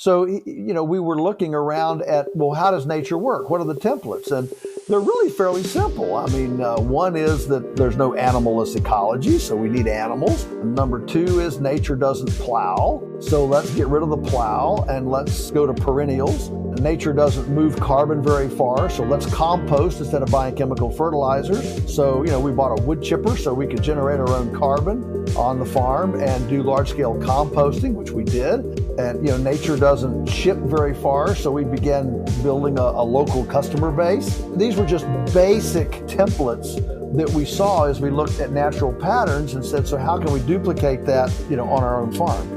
So, we were looking around at, well, how does nature work? What are the templates? And they're really fairly simple. I mean, one is that there's no animalless ecology, so we need animals. Number two is nature doesn't plow, so let's get rid of the plow and let's go to perennials. Nature doesn't move carbon very far, so let's compost instead of buying chemical fertilizers. So, we bought a wood chipper so we could generate our own carbon on the farm and do large-scale composting, which we did. And, nature doesn't ship very far, so we began building a local customer base. These were just basic templates that we saw as we looked at natural patterns and said, so how can we duplicate that, on our own farm?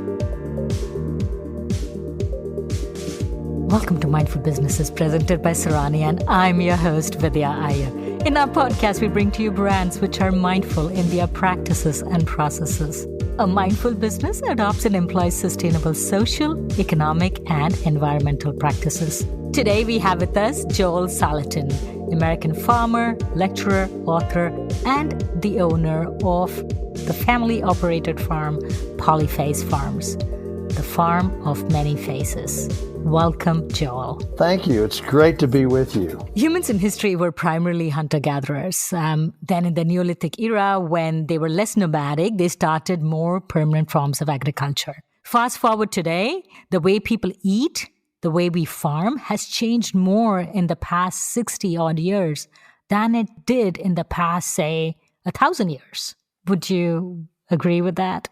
Welcome to Mindful Businesses, presented by Sarani, and I'm your host, Vidya Iyer. In our podcast, we bring to you brands which are mindful in their practices and processes. A mindful business adopts and employs sustainable social, economic, and environmental practices. Today, we have with us Joel Salatin, American farmer, lecturer, author, and the owner of the family-operated farm, Polyface Farms, the farm of many faces. Welcome, Joel. Thank you. It's great to be with you. Humans in history were primarily hunter-gatherers. Then in the Neolithic era, when they were less nomadic, they started more permanent forms of agriculture. Fast forward today, the way people eat, the way we farm has changed more in the past 60-odd years than it did in the past, say, 1,000 years. Would you agree with that?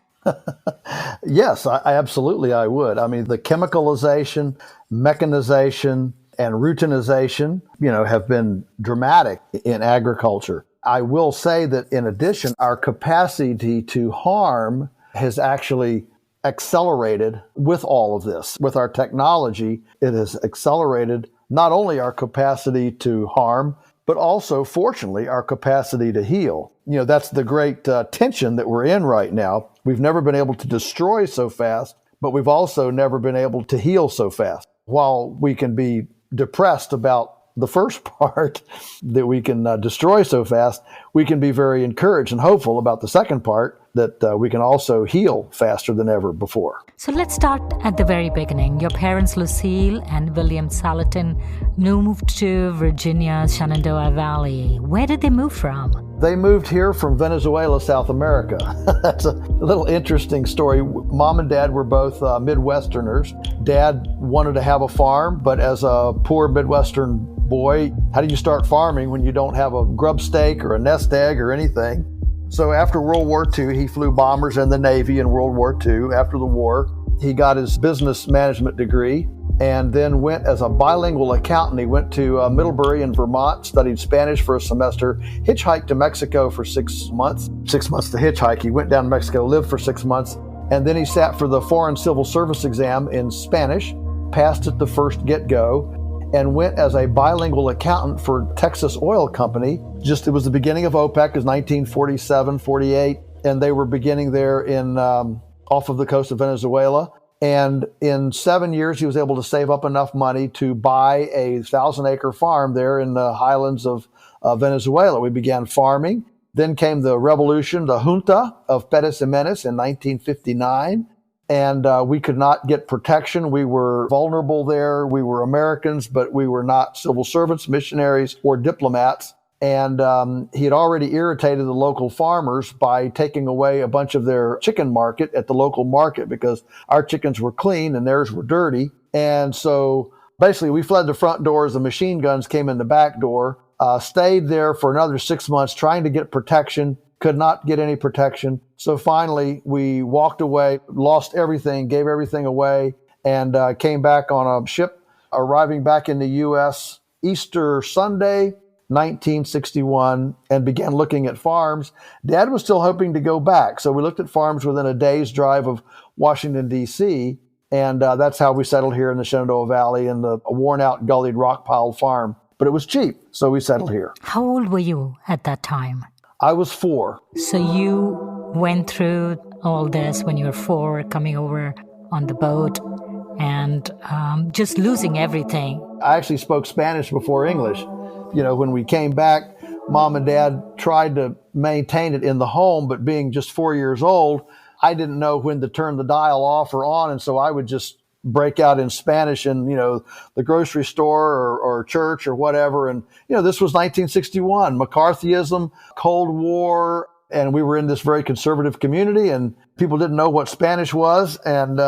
Yes, I would. I mean, the chemicalization, mechanization, and routinization, have been dramatic in agriculture. I will say that in addition, our capacity to harm has actually accelerated with all of this. With our technology, it has accelerated not only our capacity to harm, but also, fortunately, our capacity to heal. That's the great tension that we're in right now. We've never been able to destroy so fast, but we've also never been able to heal so fast. While we can be depressed about the first part, that we can destroy so fast, we can be very encouraged and hopeful about the second part, that we can also heal faster than ever before. So let's start at the very beginning. Your parents, Lucille and William Salatin, moved to Virginia's Shenandoah Valley. Where did they move from? They moved here from Venezuela, South America. That's a little interesting story. Mom and Dad were both Midwesterners. Dad wanted to have a farm, but as a poor Midwestern boy, how do you start farming when you don't have a grub stake or a nest egg or anything? So after World War II, he flew bombers in the Navy in World War II. After the war, he got his business management degree and then went as a bilingual accountant. He went to Middlebury in Vermont, studied Spanish for a semester, hitchhiked to Mexico for 6 months. 6 months to hitchhike. He went down to Mexico, lived for 6 months, and then he sat for the Foreign Civil Service exam in Spanish, passed it the first get-go, and went as a bilingual accountant for Texas Oil Company. It was the beginning of OPEC, it was 1947, 48, and they were beginning there in off of the coast of Venezuela. And in 7 years, he was able to save up enough money to buy a 1,000-acre farm there in the highlands of Venezuela. We began farming. Then came the revolution, the junta of Pérez Jiménez in 1959. And we could not get protection. We were vulnerable there. We were Americans, but we were not civil servants, missionaries, or diplomats. And he had already irritated the local farmers by taking away a bunch of their chicken market at the local market because our chickens were clean and theirs were dirty. And so basically we fled the front door as the machine guns came in the back door, stayed there for another 6 months trying to get protection, could not get any protection. So finally we walked away, lost everything, gave everything away, and came back on a ship, arriving back in the U.S. Easter Sunday, 1961, and began looking at farms. Dad was still hoping to go back. So we looked at farms within a day's drive of Washington, D.C., and that's how we settled here in the Shenandoah Valley in the worn-out, gullied, rock-piled farm. But it was cheap, so we settled here. How old were you at that time? I was 4. So you went through all this when you were 4, coming over on the boat and just losing everything. I actually spoke Spanish before English. When we came back, Mom and Dad tried to maintain it in the home, but being just 4 years old, I didn't know when to turn the dial off or on, and so I would just break out in Spanish in, the grocery store or church or whatever. And, this was 1961, McCarthyism, Cold War, and we were in this very conservative community, and people didn't know what Spanish was, and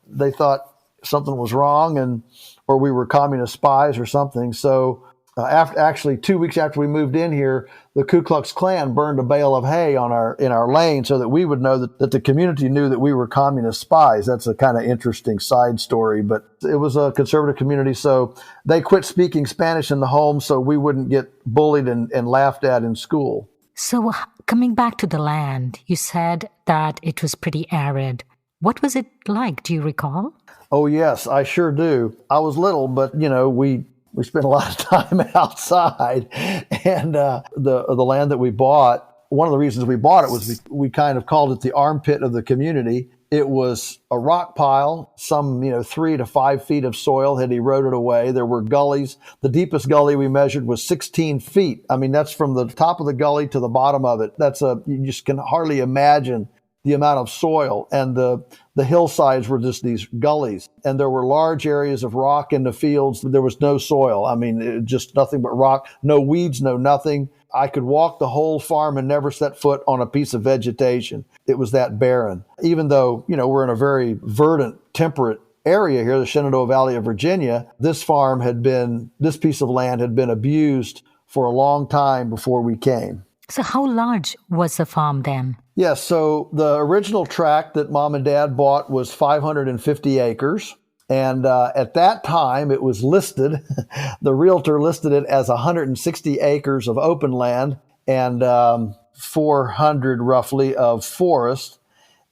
they thought something was wrong, or we were communist spies or something. So actually 2 weeks after we moved in here, the Ku Klux Klan burned a bale of hay in our lane so that we would know that the community knew that we were communist spies. That's a kind of interesting side story, but it was a conservative community, so they quit speaking Spanish in the home so we wouldn't get bullied and laughed at in school. So coming back to the land, you said that it was pretty arid. What was it like? Do you recall? Oh, yes, I sure do. I was little, but, we spent a lot of time outside, and the land that we bought, one of the reasons we bought it was we kind of called it the armpit of the community. It was a rock pile, some 3 to 5 feet of soil had eroded away. There were gullies. The deepest gully we measured was 16 feet. I mean, that's from the top of the gully to the bottom of it. You just can hardly imagine the amount of soil, and the hillsides were just these gullies, and there were large areas of rock in the fields. There was no soil. I mean, just nothing but rock, no weeds, no nothing. I could walk the whole farm and never set foot on a piece of vegetation. It was that barren. Even though, we're in a very verdant, temperate area here, the Shenandoah Valley of Virginia, this piece of land had been abused for a long time before we came. So how large was the farm then? Yes, so the original tract that Mom and Dad bought was 550 acres. And at that time, it was listed, the realtor listed it as 160 acres of open land and 400 roughly of forest.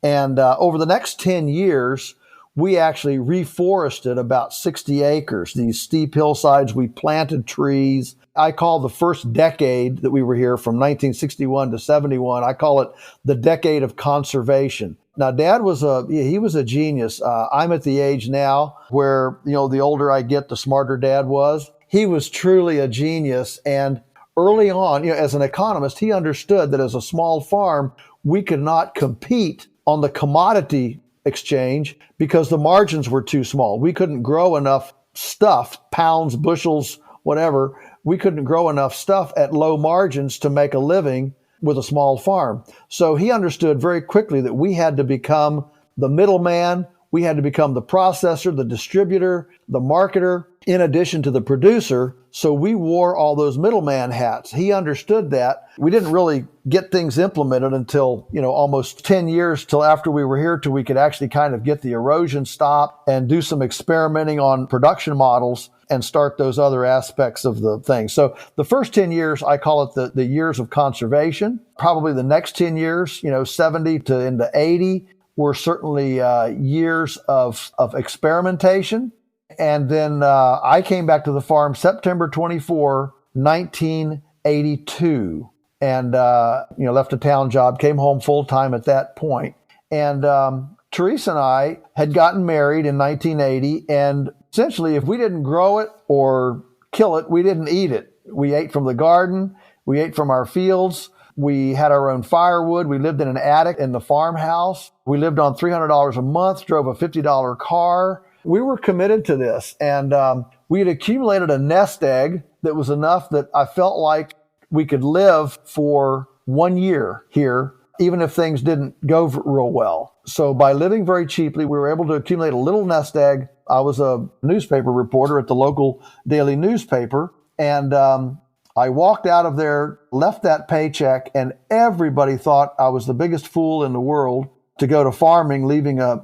And over the next 10 years, we actually reforested about 60 acres. These steep hillsides, we planted trees. I call the first decade that we were here from 1961 to 71, I call it the decade of conservation. Now, Dad was a genius. I'm at the age now where, the older I get, the smarter Dad was. He was truly a genius. And early on, as an economist, he understood that as a small farm, we could not compete on the commodity exchange because the margins were too small. We couldn't grow enough stuff, pounds, bushels, whatever. We couldn't grow enough stuff at low margins to make a living with a small farm. So he understood very quickly that we had to become the middleman. We had to become the processor, the distributor, the marketer, in addition to the producer. So we wore all those middleman hats. He understood that. We didn't really get things implemented until, almost 10 years till after we were here, till we could actually kind of get the erosion stopped and do some experimenting on production models and start those other aspects of the thing. So the first 10 years, I call it the years of conservation. Probably the next 10 years, 70 to into 80, were certainly years of experimentation. And then I came back to the farm September 24, 1982, and left a town job, came home full time at that point. And Teresa and I had gotten married in 1980, and essentially, if we didn't grow it or kill it, we didn't eat it. We ate from the garden, we ate from our fields. We had our own firewood. We lived in an attic in the farmhouse. We lived on $300 a month, drove a $50 car. We were committed to this, and we had accumulated a nest egg that was enough that I felt like we could live for 1 year here, even if things didn't go real well. So by living very cheaply, we were able to accumulate a little nest egg. I was a newspaper reporter at the local daily newspaper, and I walked out of there, left that paycheck, and everybody thought I was the biggest fool in the world to go to farming, leaving a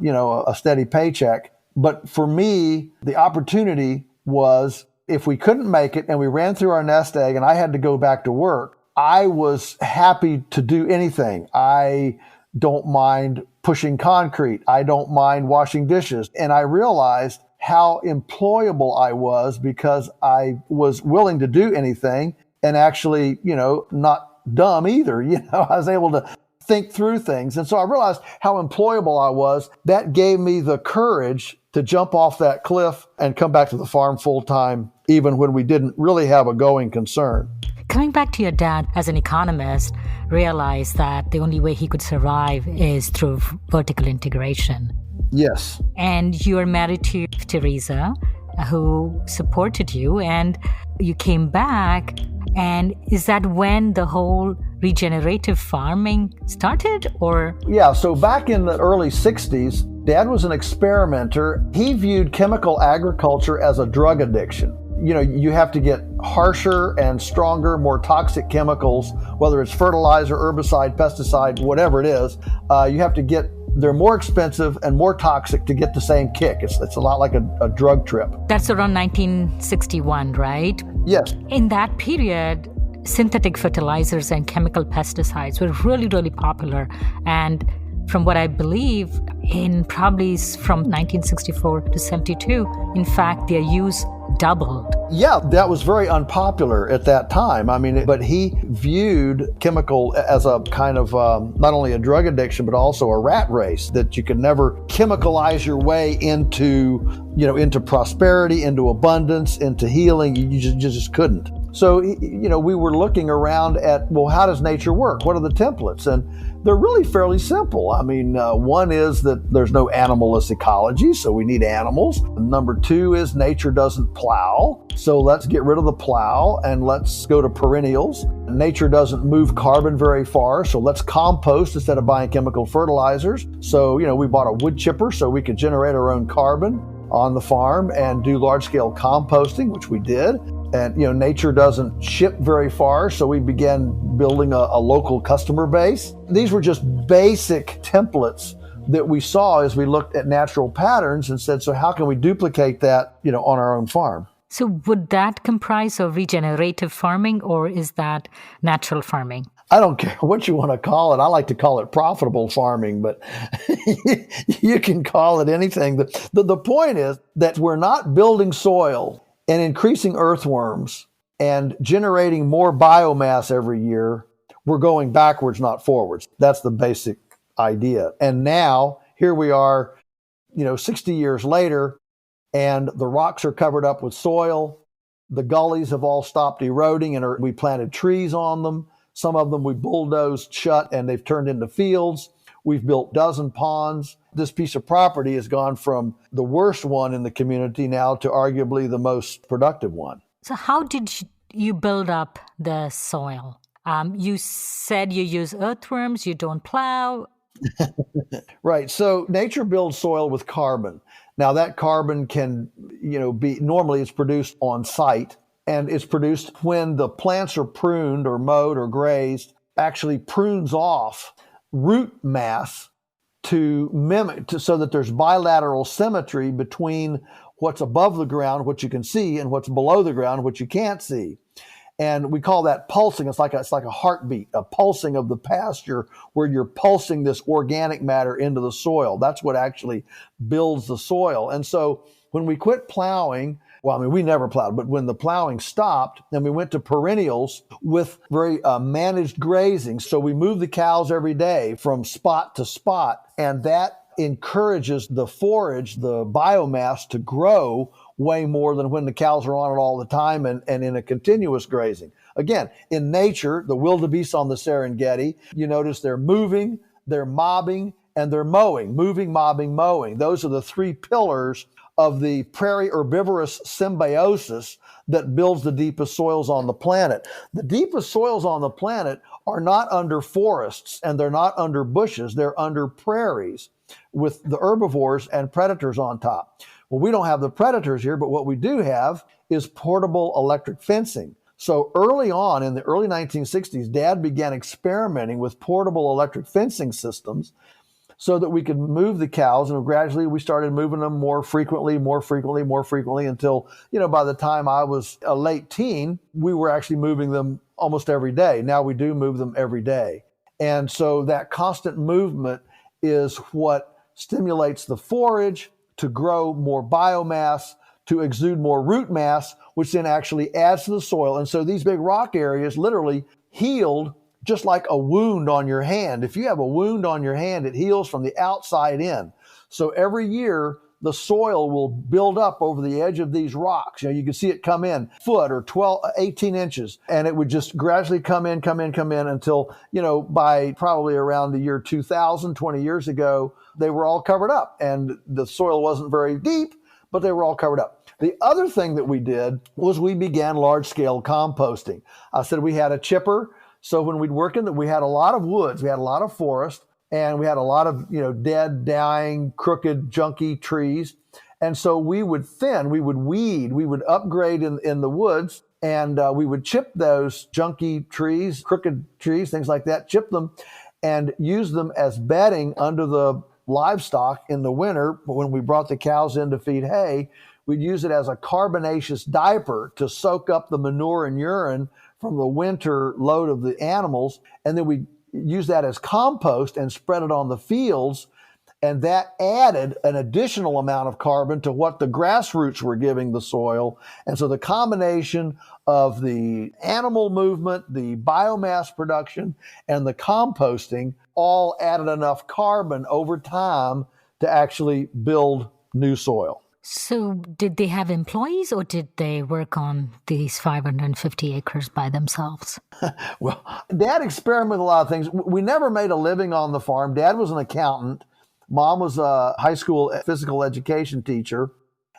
steady paycheck. But for me, the opportunity was, if we couldn't make it and we ran through our nest egg and I had to go back to work, I was happy to do anything. I don't mind pushing concrete. I don't mind washing dishes. And I realized how employable I was because I was willing to do anything and actually, not dumb either. I was able to think through things. And so I realized how employable I was. That gave me the courage to jump off that cliff and come back to the farm full time, even when we didn't really have a going concern. Coming back to your dad as an economist, realized that the only way he could survive is through vertical integration. Yes. And you are married to Teresa, who supported you, and you came back. And is that when the whole regenerative farming started, or? Yeah, so back in the early 60s, Dad was an experimenter. He viewed chemical agriculture as a drug addiction. You know, you have to get harsher and stronger, more toxic chemicals, whether it's fertilizer, herbicide, pesticide, whatever it is. You have to get, they're more expensive and more toxic to get the same kick. It's a lot like a drug trip. That's around 1961, right? Yes. In that period, synthetic fertilizers and chemical pesticides were really, really popular. And from what I believe, in probably from 1964 to 72, in fact, their use doubled. Yeah, that was very unpopular at that time. I mean, but he viewed chemical as a kind of not only a drug addiction, but also a rat race, that you could never chemicalize your way into prosperity, into abundance, into healing. You just couldn't. So, we were looking around at, well, how does nature work? What are the templates? And they're really fairly simple. I mean, one is that there's no animalist ecology, so we need animals. Number two is nature doesn't plow, so let's get rid of the plow and let's go to perennials. Nature doesn't move carbon very far, so let's compost instead of buying chemical fertilizers. So, we bought a wood chipper so we could generate our own carbon on the farm and do large-scale composting, which we did. And, nature doesn't ship very far, so we began building a local customer base. These were just basic templates that we saw as we looked at natural patterns and said, so how can we duplicate that, on our own farm? So would that comprise of regenerative farming, or is that natural farming? I don't care what you want to call it. I like to call it profitable farming, but you can call it anything. The point is that we're not building soil and increasing earthworms and generating more biomass every year. We're going backwards, not forwards. That's the basic idea. And now here we are, 60 years later, and the rocks are covered up with soil. The gullies have all stopped eroding, and we planted trees on them. Some of them we bulldozed shut and they've turned into fields. We've built dozen ponds. This piece of property has gone from the worst one in the community now to arguably the most productive one. So how did you build up the soil? You said you use earthworms, you don't plow. Right. So nature builds soil with carbon. Now that carbon can, normally it's produced on site, and it's produced when the plants are pruned or mowed or grazed, actually prunes off root mass to mimic, so that there's bilateral symmetry between what's above the ground, what you can see, and what's below the ground, what you can't see. And we call that pulsing. It's like a heartbeat, a pulsing of the pasture, where you're pulsing this organic matter into the soil. That's what actually builds the soil. And so when we quit plowing, we never plowed, but when the plowing stopped, then we went to perennials with very managed grazing. So we moved the cows every day from spot to spot, and that encourages the forage, the biomass, to grow way more than when the cows are on it all the time and in a continuous grazing. Again, in nature, the wildebeest on the Serengeti, you notice they're moving, they're mobbing, and they're mowing. Moving, mobbing, mowing. Those are the three pillars of the prairie herbivorous symbiosis that builds the deepest soils on the planet. The deepest soils on the planet are not under forests and they're not under bushes. They're under prairies with the herbivores and predators on top. Well, we don't have the predators here, but what we do have is portable electric fencing. So early on in the early 1960s, Dad began experimenting with portable electric fencing systems so that we could move the cows, and gradually we started moving them more frequently until, by the time I was a late teen, we were actually moving them almost every day. Now we do move them every day. And so that constant movement is what stimulates the forage to grow more biomass, to exude more root mass, which then actually adds to the soil. And so these big rock areas literally healed just like a wound on your hand. If you have a wound on your hand, it heals from the outside in. So every year, the soil will build up over the edge of these rocks. You can see it come in foot or 12, 18 inches, and it would just gradually come in until, by probably around the year 2000, 20 years ago, they were all covered up, and the soil wasn't very deep, but they were all covered up. The other thing that we did was we began large-scale composting. I said we had a chipper, so when we'd work we had a lot of woods, we had a lot of forest, and we had a lot of, dead, dying, crooked, junky trees. And so we would weed, we would upgrade in the woods, and we would chip those junky trees, crooked trees, things like that, chip them and use them as bedding under the livestock in the winter. But when we brought the cows in to feed hay, we'd use it as a carbonaceous diaper to soak up the manure and urine from the winter load of the animals. And then we use that as compost and spread it on the fields. And that added an additional amount of carbon to what the grassroots were giving the soil. And so the combination of the animal movement, the biomass production, and the composting all added enough carbon over time to actually build new soil. So did they have employees, or did they work on these 550 acres by themselves? Well, Dad experimented with a lot of things. We never made a living on the farm. Dad was an accountant. Mom was a high school physical education teacher.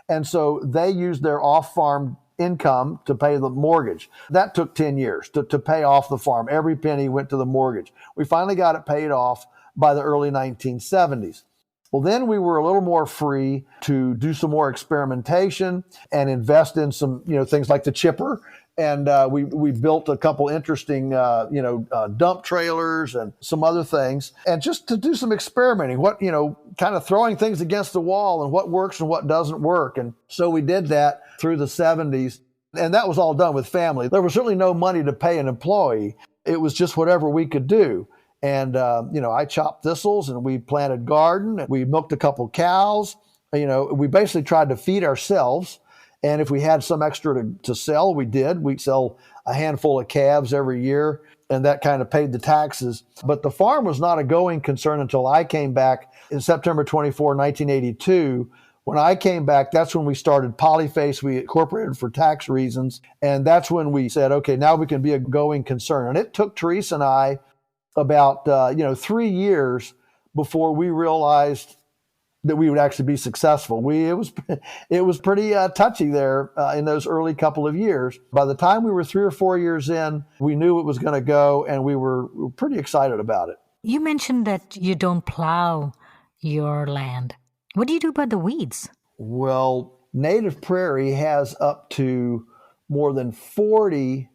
And so they used their off-farm income to pay the mortgage. That took 10 years to pay off the farm. Every penny went to the mortgage. We finally got it paid off by the early 1970s. Well, then we were a little more free to do some more experimentation and invest in some, things like the chipper. And we built a couple interesting, dump trailers and some other things. And just to do some experimenting, kind of throwing things against the wall and what works and what doesn't work. And so we did that through the 70s. And that was all done with family. There was certainly no money to pay an employee. It was just whatever we could do. And, I chopped thistles and we planted garden and we milked a couple cows. We basically tried to feed ourselves. And if we had some extra to sell, we did. We'd sell a handful of calves every year, and that kind of paid the taxes. But the farm was not a going concern until I came back in September 24, 1982. When I came back, that's when we started Polyface. We incorporated for tax reasons. And that's when we said, okay, now we can be a going concern. And it took Teresa and I about 3 years before we realized that we would actually be successful. It was pretty touchy there in those early couple of years. By the time we were 3 or 4 years in, we knew it was going to go, and we were pretty excited about it. You mentioned that you don't plow your land. What do you do about the weeds? Well, native prairie has up to more than 40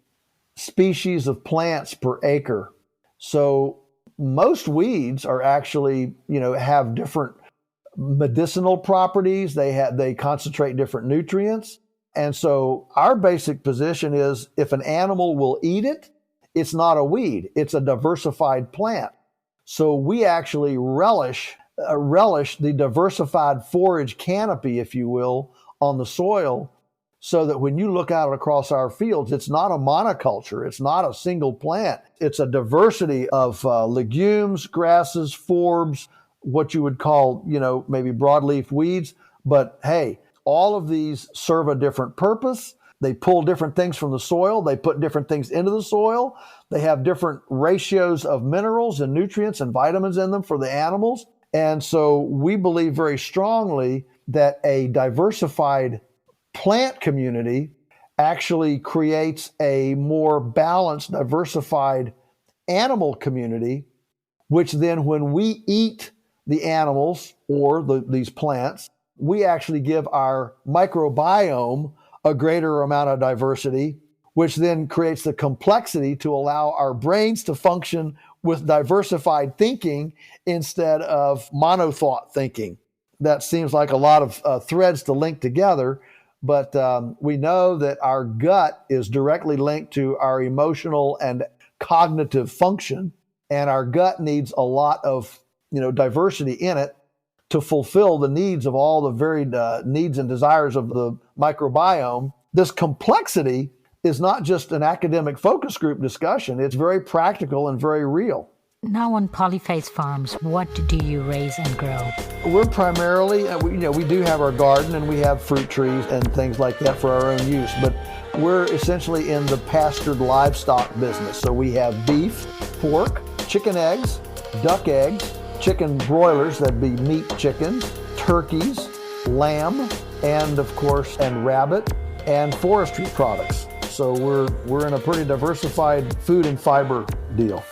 species of plants per acre. So most weeds are actually, have different medicinal properties. They concentrate different nutrients. And so our basic position is if an animal will eat it, it's not a weed. It's a diversified plant. So we actually relish the diversified forage canopy, if you will, on the soil, so that when you look out across our fields, it's not a monoculture. It's not a single plant. It's a diversity of legumes, grasses, forbs, what you would call, maybe broadleaf weeds. But hey, all of these serve a different purpose. They pull different things from the soil. They put different things into the soil. They have different ratios of minerals and nutrients and vitamins in them for the animals. And so we believe very strongly that a diversified plant community actually creates a more balanced, diversified animal community, which then when we eat the animals or these plants, we actually give our microbiome a greater amount of diversity, which then creates the complexity to allow our brains to function with diversified thinking instead of monothought thinking. That seems like a lot of threads to link together, but we know that our gut is directly linked to our emotional and cognitive function, and our gut needs a lot of diversity in it to fulfill the needs of all the varied needs and desires of the microbiome. This complexity is not just an academic focus group discussion. It's very practical and very real. Now on Polyface Farms, what do you raise and grow? We're primarily, we do have our garden and we have fruit trees and things like that for our own use, but we're essentially in the pastured livestock business. So we have beef, pork, chicken eggs, duck eggs, chicken broilers, that'd be meat chickens, turkeys, lamb, and of course, and rabbit, and forestry products. So we're in a pretty diversified food and fiber deal.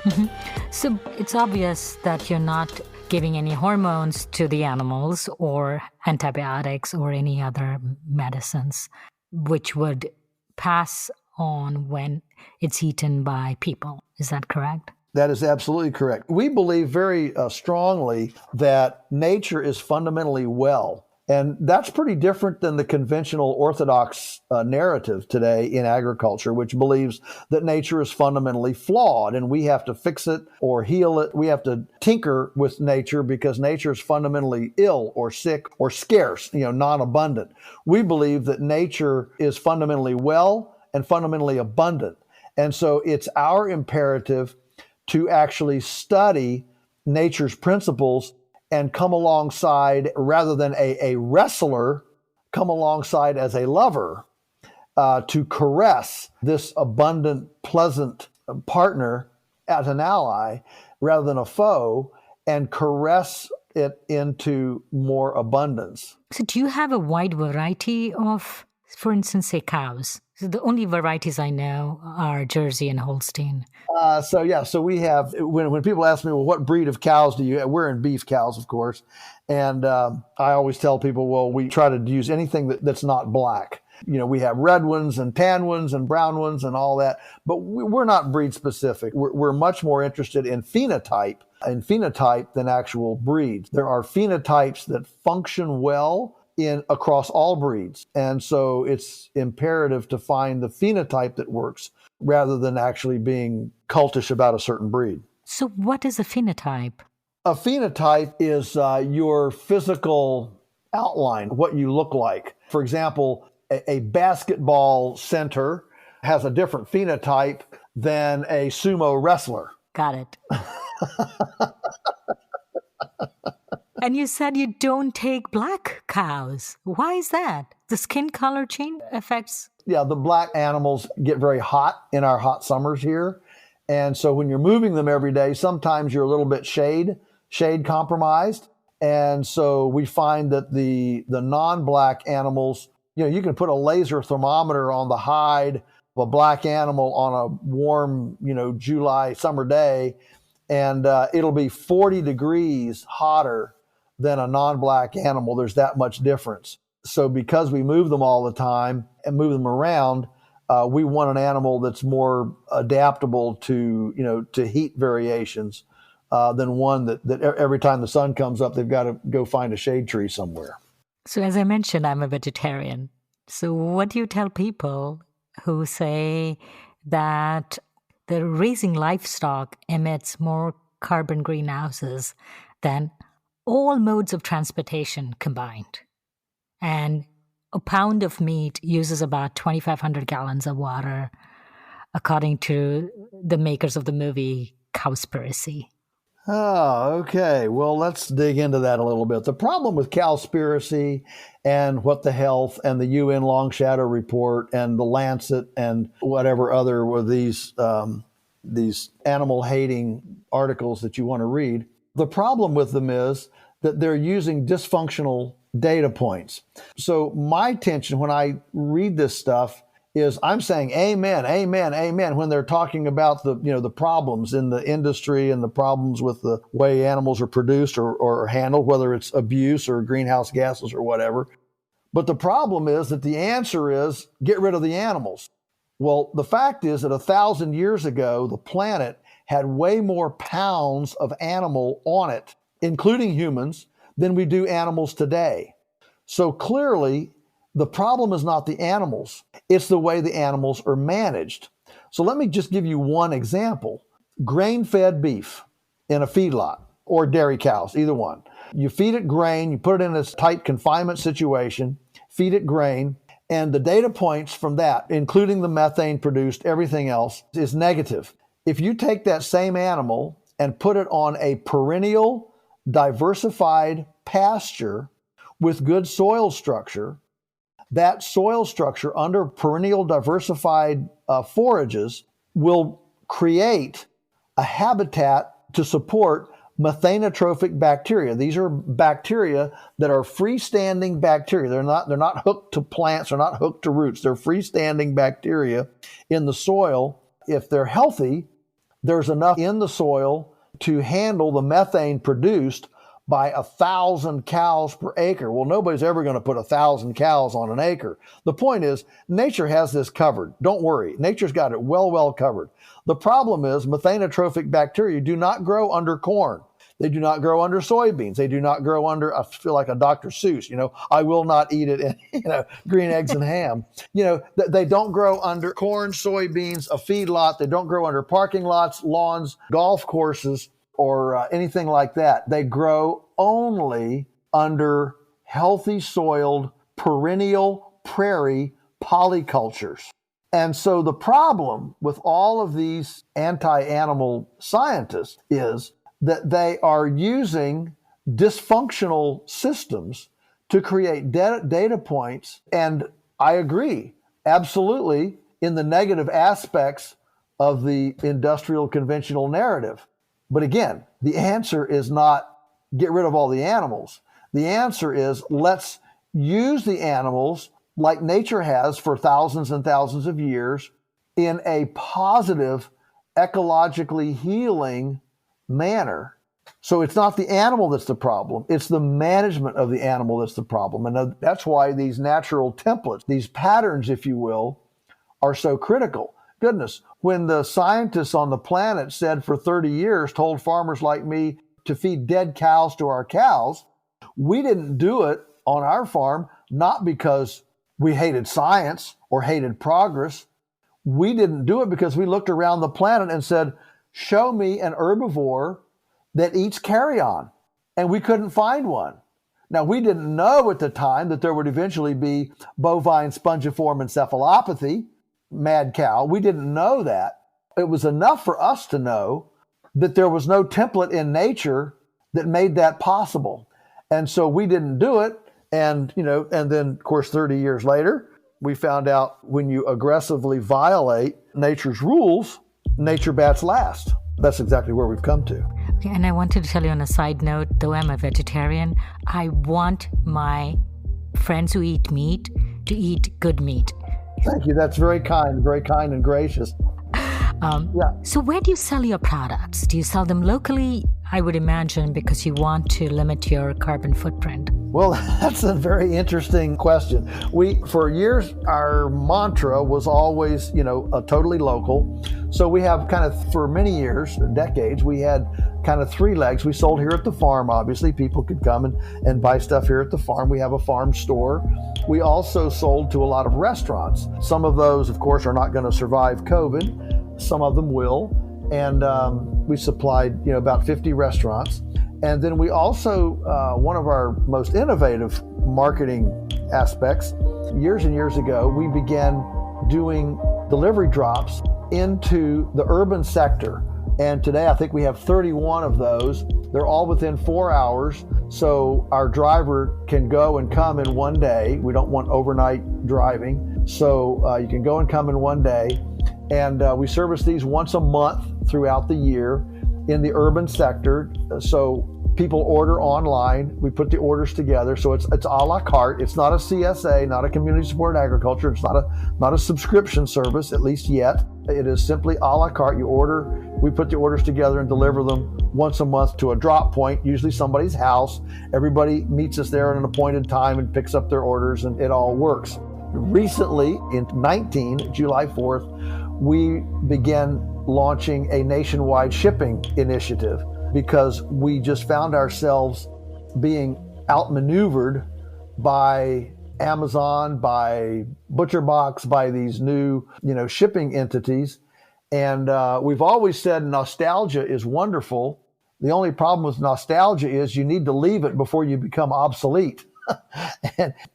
Mm-hmm. So it's obvious that you're not giving any hormones to the animals or antibiotics or any other medicines, which would pass on when it's eaten by people. Is that correct? That is absolutely correct. We believe very strongly that nature is fundamentally well. And that's pretty different than the conventional orthodox narrative today in agriculture, which believes that nature is fundamentally flawed and we have to fix it or heal it. We have to tinker with nature because nature is fundamentally ill or sick or scarce, non-abundant. We believe that nature is fundamentally well and fundamentally abundant. And so it's our imperative to actually study nature's principles and come alongside, rather than a wrestler, come alongside as a lover to caress this abundant, pleasant partner as an ally rather than a foe, and caress it into more abundance. So do you have a wide variety of, for instance, say cows? So the only varieties I know are Jersey and Holstein. So we have, when people ask me, well, what breed of cows do you have? We're in beef cows, of course. And I always tell people, well, we try to use anything that's not black. We have red ones and tan ones and brown ones and all that, but we're not breed specific. We're much more interested in phenotype than actual breeds. There are phenotypes that function well across all breeds. And so it's imperative to find the phenotype that works rather than actually being cultish about a certain breed. So what is a phenotype? A phenotype is your physical outline, what you look like. For example, a basketball center has a different phenotype than a sumo wrestler. Got it. And you said you don't take black cows. Why is that? The skin color change affects? Yeah, the black animals get very hot in our hot summers here. And so when you're moving them every day, sometimes you're a little bit shade compromised. And so we find that the non-black animals, you can put a laser thermometer on the hide of a black animal on a warm, July summer day, and it'll be 40 degrees hotter than a non-black animal. There's that much difference. So because we move them all the time and move them around, we want an animal that's more adaptable to heat variations than one that every time the sun comes up, they've got to go find a shade tree somewhere. So as I mentioned, I'm a vegetarian. So what do you tell people who say that the raising livestock emits more carbon greenhouses than all modes of transportation combined? And a pound of meat uses about 2,500 gallons of water, according to the makers of the movie Cowspiracy. Oh, okay. Well, let's dig into that a little bit. The problem with Cowspiracy and What the Health and the UN Long Shadow Report and the Lancet and whatever other were these animal-hating articles that you want to read, the problem with them is that they're using dysfunctional data points. So my tension when I read this stuff is I'm saying amen, amen, amen when they're talking about the problems in the industry and the problems with the way animals are produced or handled, whether it's abuse or greenhouse gases or whatever. But the problem is that the answer is get rid of the animals. Well, the fact is that 1,000 years ago, the planet had way more pounds of animal on it, including humans, than we do animals today. So clearly, the problem is not the animals, it's the way the animals are managed. So let me just give you one example. Grain-fed beef in a feedlot or dairy cows, either one. You feed it grain, you put it in this tight confinement situation, feed it grain, and the data points from that, including the methane produced, everything else, is negative. If you take that same animal and put it on a perennial, diversified pasture with good soil structure, that soil structure under perennial diversified forages will create a habitat to support methanotrophic bacteria. These are bacteria that are freestanding bacteria. They're not hooked to plants, they're not hooked to roots. They're freestanding bacteria in the soil. If they're healthy, there's enough in the soil to handle the methane produced by 1,000 cows per acre. Well, nobody's ever going to put 1,000 cows on an acre. The point is, nature has this covered. Don't worry. Nature's got it well covered. The problem is methanotrophic bacteria do not grow under corn. They do not grow under soybeans. They do not grow under, I feel like a Dr. Seuss, I will not eat it, green eggs and ham. They don't grow under corn, soybeans, a feedlot. They don't grow under parking lots, lawns, golf courses, or anything like that. They grow only under healthy soiled, perennial prairie polycultures. And so the problem with all of these anti-animal scientists is that they are using dysfunctional systems to create data points. And I agree, absolutely, in the negative aspects of the industrial conventional narrative. But again, the answer is not get rid of all the animals. The answer is let's use the animals like nature has for thousands and thousands of years in a positive, ecologically healing manner. So it's not the animal that's the problem. It's the management of the animal that's the problem. And that's why these natural templates, these patterns, if you will, are so critical. Goodness, when the scientists on the planet said for 30 years, told farmers like me to feed dead cows to our cows, we didn't do it on our farm, not because we hated science or hated progress. We didn't do it because we looked around the planet and said, show me an herbivore that eats carrion. And we couldn't find one. Now, we didn't know at the time that there would eventually be bovine spongiform encephalopathy, mad cow. We didn't know that. It was enough for us to know that there was no template in nature that made that possible. And so we didn't do it. And then, of course, 30 years later, we found out when you aggressively violate nature's rules, nature bats last. That's exactly where we've come to. Okay, and I wanted to tell you on a side note, though I'm a vegetarian, I want my friends who eat meat to eat good meat. Thank you. That's very kind and gracious. So where do you sell your products? Do you sell them locally? I would imagine because you want to limit your carbon footprint. Well, that's a very interesting question. For years, our mantra was always, totally local. So we have for many years, decades, we had kind of three legs. We sold here at the farm, obviously. People could come and buy stuff here at the farm. We have a farm store. We also sold to a lot of restaurants. Some of those, of course, are not going to survive COVID. Some of them will. And we supplied, about 50 restaurants. And then we also, one of our most innovative marketing aspects, years and years ago, we began doing delivery drops into the urban sector. And today I think we have 31 of those. They're all within 4 hours. So our driver can go and come in one day. We don't want overnight driving. So you can go and come in one day. And we service these once a month throughout the year in the urban sector. So people order online. We put the orders together. So it's a la carte. It's not a CSA, not a community supported agriculture. It's not a subscription service, at least yet. It is simply a la carte. You order, we put the orders together and deliver them once a month to a drop point, usually somebody's house. Everybody meets us there at an appointed time and picks up their orders, and it all works. Recently, in July 4th, we began launching a nationwide shipping initiative because we just found ourselves being outmaneuvered by Amazon, by ButcherBox, by these new, shipping entities. And we've always said nostalgia is wonderful. The only problem with nostalgia is you need to leave it before you become obsolete.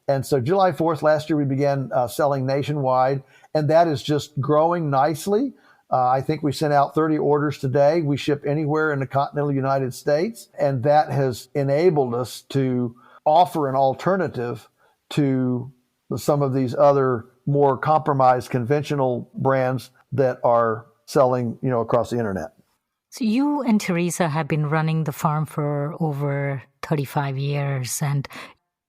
and so July 4th last year, we began selling nationwide, and that is just growing nicely. I think we sent out 30 orders today. We ship anywhere in the continental United States, and that has enabled us to offer an alternative to some of these other more compromised conventional brands that are selling, across the internet. So you and Teresa have been running the farm for over 35 years, and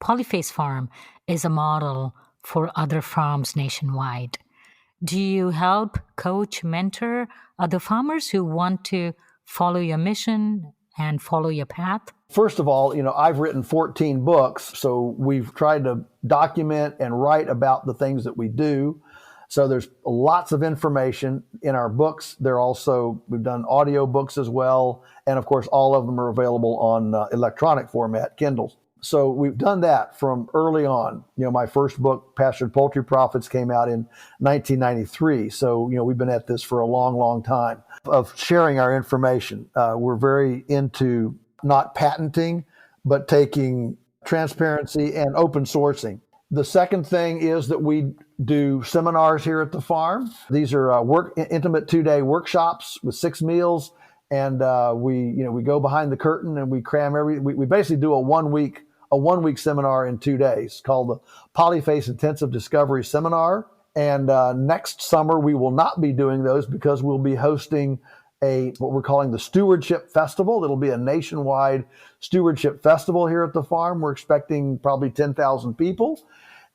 Polyface Farm is a model for other farms nationwide. Do you help coach, mentor other farmers who want to follow your mission and follow your path? First of all, I've written 14 books, so we've tried to document and write about the things that we do. So there's lots of information in our books. We've done audio books as well. And of course, all of them are available on electronic format, Kindles. So we've done that from early on. My first book, Pastured Poultry Profits, came out in 1993. So, we've been at this for a long, long time of sharing our information. We're very into not patenting, but taking transparency and open sourcing. The second thing is that we do seminars here at the farm. These are intimate 2-day workshops with 6 meals. And we go behind the curtain and we cram we basically do a one week seminar in 2 days called the Polyface Intensive Discovery Seminar. And next summer we will not be doing those because we'll be hosting what we're calling the Stewardship Festival. It'll be a nationwide stewardship festival here at the farm. We're expecting probably 10,000 people,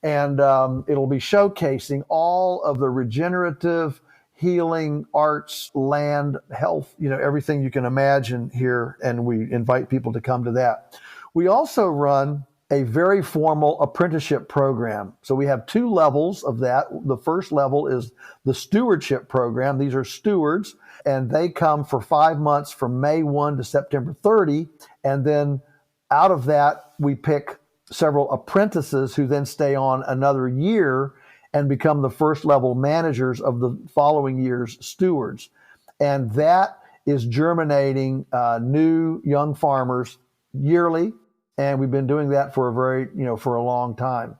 and it'll be showcasing all of the regenerative healing, arts, land, health, everything you can imagine here. And we invite people to come to that. We also run a very formal apprenticeship program. So we have 2 levels of that. The first level is the stewardship program. These are stewards, and they come for 5 months from May 1 to September 30. And then out of that, we pick several apprentices who then stay on another year and become the first level managers of the following year's stewards. And that is germinating new young farmers yearly. And we've been doing that for for a long time.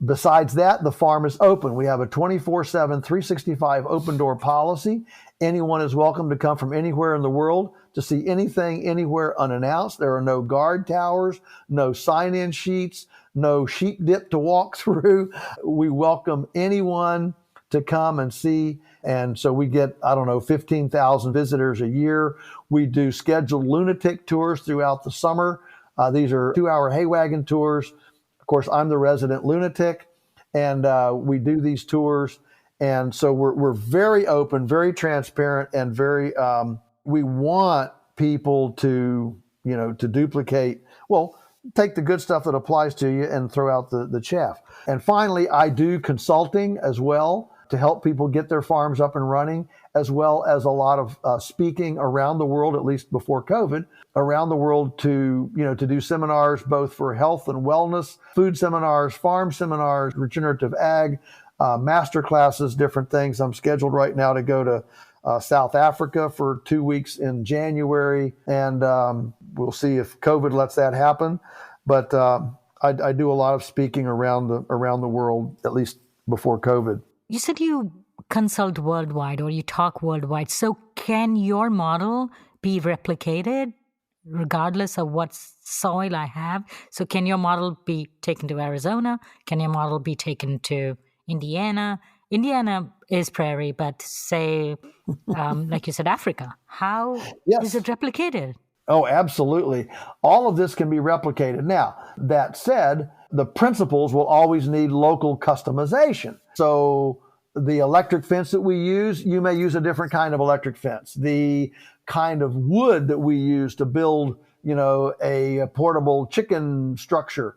Besides that, the farm is open. We have a 24/7, 365 open door policy. Anyone is welcome to come from anywhere in the world to see anything, anywhere unannounced. There are no guard towers, no sign-in sheets, no sheep dip to walk through. We welcome anyone to come and see. And so we get, 15,000 visitors a year. We do scheduled lunatic tours throughout the summer. These are 2-hour hay wagon tours. Of course, I'm the resident lunatic, and we do these tours. And so we're very open, very transparent, and very, we want people to, to duplicate, take the good stuff that applies to you and throw out the chaff. And finally, I do consulting as well to help people get their farms up and running, as well as a lot of speaking around the world, at least before COVID, around the world to do seminars, both for health and wellness, food seminars, farm seminars, regenerative ag, master classes, different things. I'm scheduled right now to go to South Africa for 2 weeks in January, and we'll see if COVID lets that happen. But I do a lot of speaking around the world, at least before COVID. You said you consult worldwide or you talk worldwide. So can your model be replicated regardless of what soil I have? So can your model be taken to Arizona? Can your model be taken to Indiana? Indiana is prairie, but say, like you said, Africa. How is it replicated? Oh, absolutely. All of this can be replicated. Now, that said, the principles will always need local customization. So the electric fence that we use, you may use a different kind of electric fence. The kind of wood that we use to build, a portable chicken structure,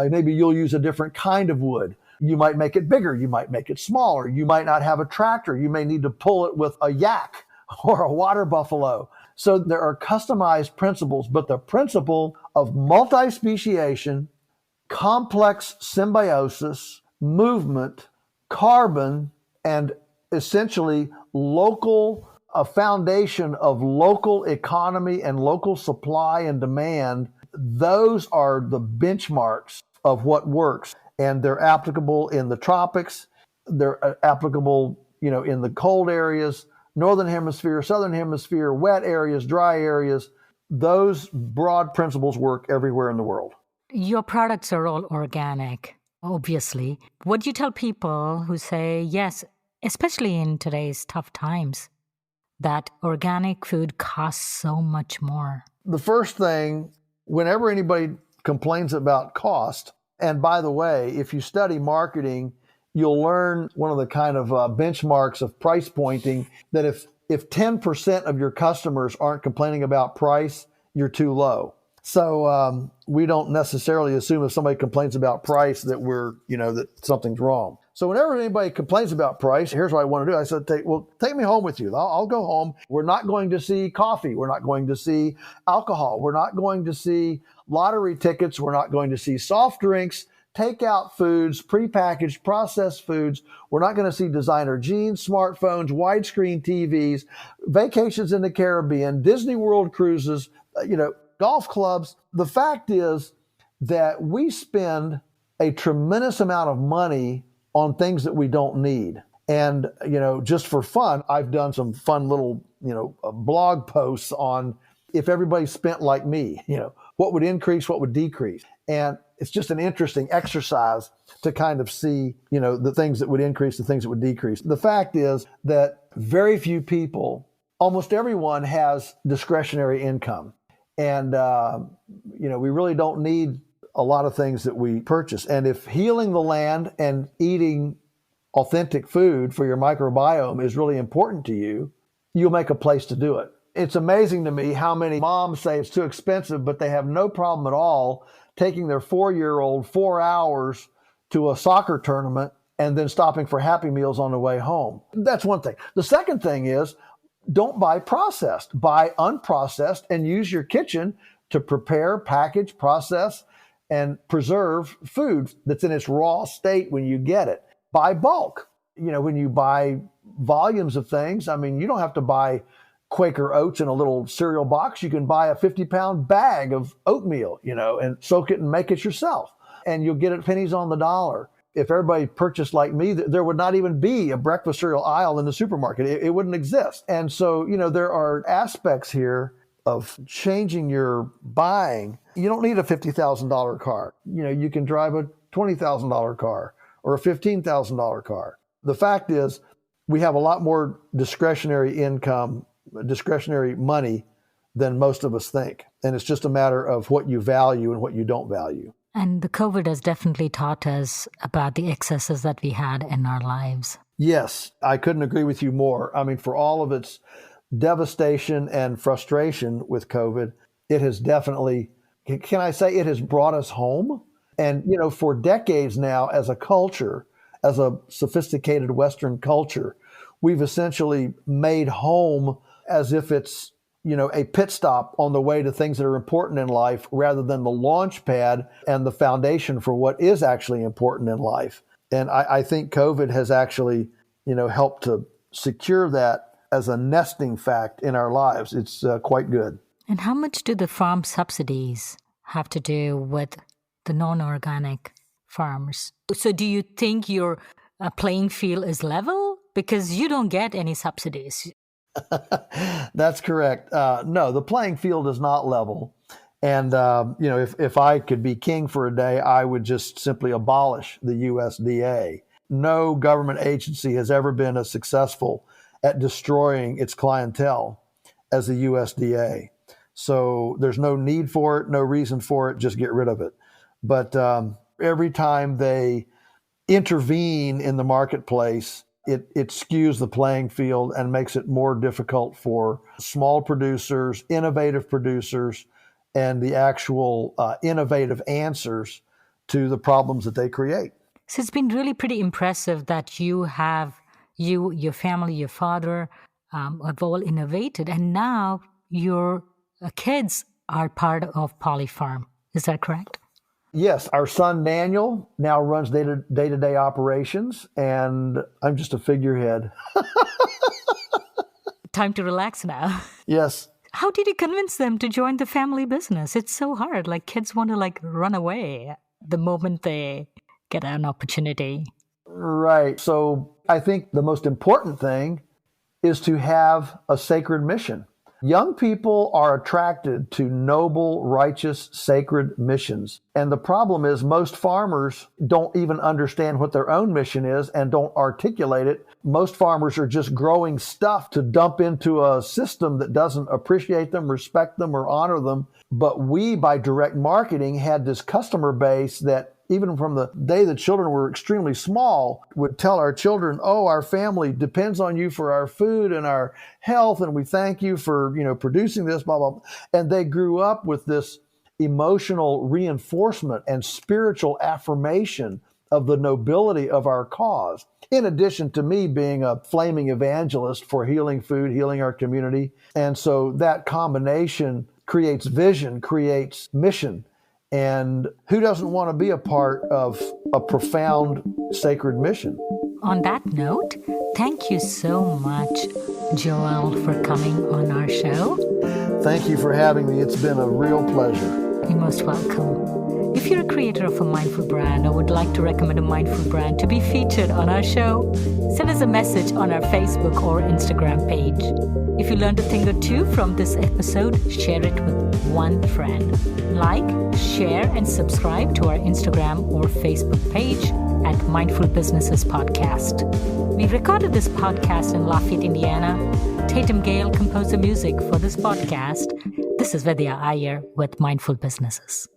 maybe you'll use a different kind of wood. You might make it bigger. You might make it smaller. You might not have a tractor. You may need to pull it with a yak or a water buffalo. So there are customized principles, but the principle of multi-speciation, complex symbiosis, movement, carbon, and essentially a foundation of local economy and local supply and demand, those are the benchmarks of what works. And they're applicable in the tropics. They're applicable, in the cold areas. Northern hemisphere, southern hemisphere, wet areas, dry areas. Those broad principles work everywhere in the world. Your products are all organic, obviously. What do you tell people who say, yes, especially in today's tough times, that organic food costs so much more? The first thing, whenever anybody complains about cost, and by the way, if you study marketing, you'll learn one of the kind of benchmarks of price pointing, that if 10% of your customers aren't complaining about price, you're too low. So we don't necessarily assume if somebody complains about price that that something's wrong. So whenever anybody complains about price, here's what I want to do. I said, take me home with you. I'll go home. We're not going to see coffee. We're not going to see alcohol. We're not going to see lottery tickets. We're not going to see soft drinks, takeout foods, prepackaged processed foods. We're not going to see designer jeans, smartphones, widescreen TVs, vacations in the Caribbean, Disney World cruises, golf clubs. The fact is that we spend a tremendous amount of money on things that we don't need. And, just for fun, I've done some fun little, blog posts on if everybody spent like me, what would increase, what would decrease. And it's just an interesting exercise to kind of see, the things that would increase, the things that would decrease. The fact is that very few people, almost everyone has discretionary income. And, we really don't need a lot of things that we purchase. And if healing the land and eating authentic food for your microbiome is really important to you, you'll make a place to do it. It's amazing to me how many moms say it's too expensive, but they have no problem at all taking their 4-year-old 4 hours to a soccer tournament and then stopping for Happy Meals on the way home. That's one thing. The second thing is, don't buy processed. Buy unprocessed and use your kitchen to prepare, package, process, and preserve food that's in its raw state when you get it. Buy bulk. When you buy volumes of things, you don't have to buy Quaker oats in a little cereal box. You can buy a 50-pound bag of oatmeal, and soak it and make it yourself. And you'll get it pennies on the dollar. If everybody purchased like me, there would not even be a breakfast cereal aisle in the supermarket. It wouldn't exist. And so, there are aspects here of changing your buying. You don't need a $50,000 car. You can drive a $20,000 car or a $15,000 car. The fact is, we have a lot more discretionary income, discretionary money than most of us think. And it's just a matter of what you value and what you don't value. And the COVID has definitely taught us about the excesses that we had in our lives. Yes, I couldn't agree with you more. For all of its devastation and frustration with COVID, it has definitely, can I say, it has brought us home? And, for decades now, as a culture, as a sophisticated Western culture, we've essentially made home as if it's, a pit stop on the way to things that are important in life rather than the launch pad and the foundation for what is actually important in life. And I think COVID has actually, helped to secure that as a nesting fact in our lives. It's quite good. And how much do the farm subsidies have to do with the non-organic farmers? So do you think your playing field is level? Because you don't get any subsidies. That's correct. No, the playing field is not level. And, if I could be king for a day, I would just simply abolish the USDA. No government agency has ever been as successful at destroying its clientele as the USDA. So there's no need for it, no reason for it, just get rid of it. But every time they intervene in the marketplace, it skews the playing field and makes it more difficult for small producers, innovative producers, and the actual innovative answers to the problems that they create. So it's been really pretty impressive that your family, your father have all innovated, and now your kids are part of Polyfarm. Is that correct? Yes, our son Daniel now runs day-to-day operations, and I'm just a figurehead. Time to relax now. Yes. How did you convince them to join the family business? It's so hard. Kids want to run away the moment they get an opportunity. Right. So I think the most important thing is to have a sacred mission. Young people are attracted to noble, righteous, sacred missions. And the problem is most farmers don't even understand what their own mission is and don't articulate it. Most farmers are just growing stuff to dump into a system that doesn't appreciate them, respect them, or honor them. But we, by direct marketing, had this customer base that even from the day the children were extremely small, would tell our children, oh, our family depends on you for our food and our health, and we thank you for, producing this, blah, blah, blah. And they grew up with this emotional reinforcement and spiritual affirmation of the nobility of our cause, in addition to me being a flaming evangelist for healing food, healing our community. And so that combination creates vision, creates mission. And who doesn't want to be a part of a profound sacred mission? On that note, thank you so much, Joel, for coming on our show. Thank you for having me. It's been a real pleasure. You're most welcome. If you're a creator of a mindful brand or would like to recommend a mindful brand to be featured on our show, send us a message on our Facebook or Instagram page. If you learned a thing or two from this episode, share it with one friend. Like, share, and subscribe to our Instagram or Facebook page at Mindful Businesses Podcast. We recorded this podcast in Lafayette, Indiana. Tatum Gale composed the music for this podcast. This is Vidya Iyer with Mindful Businesses.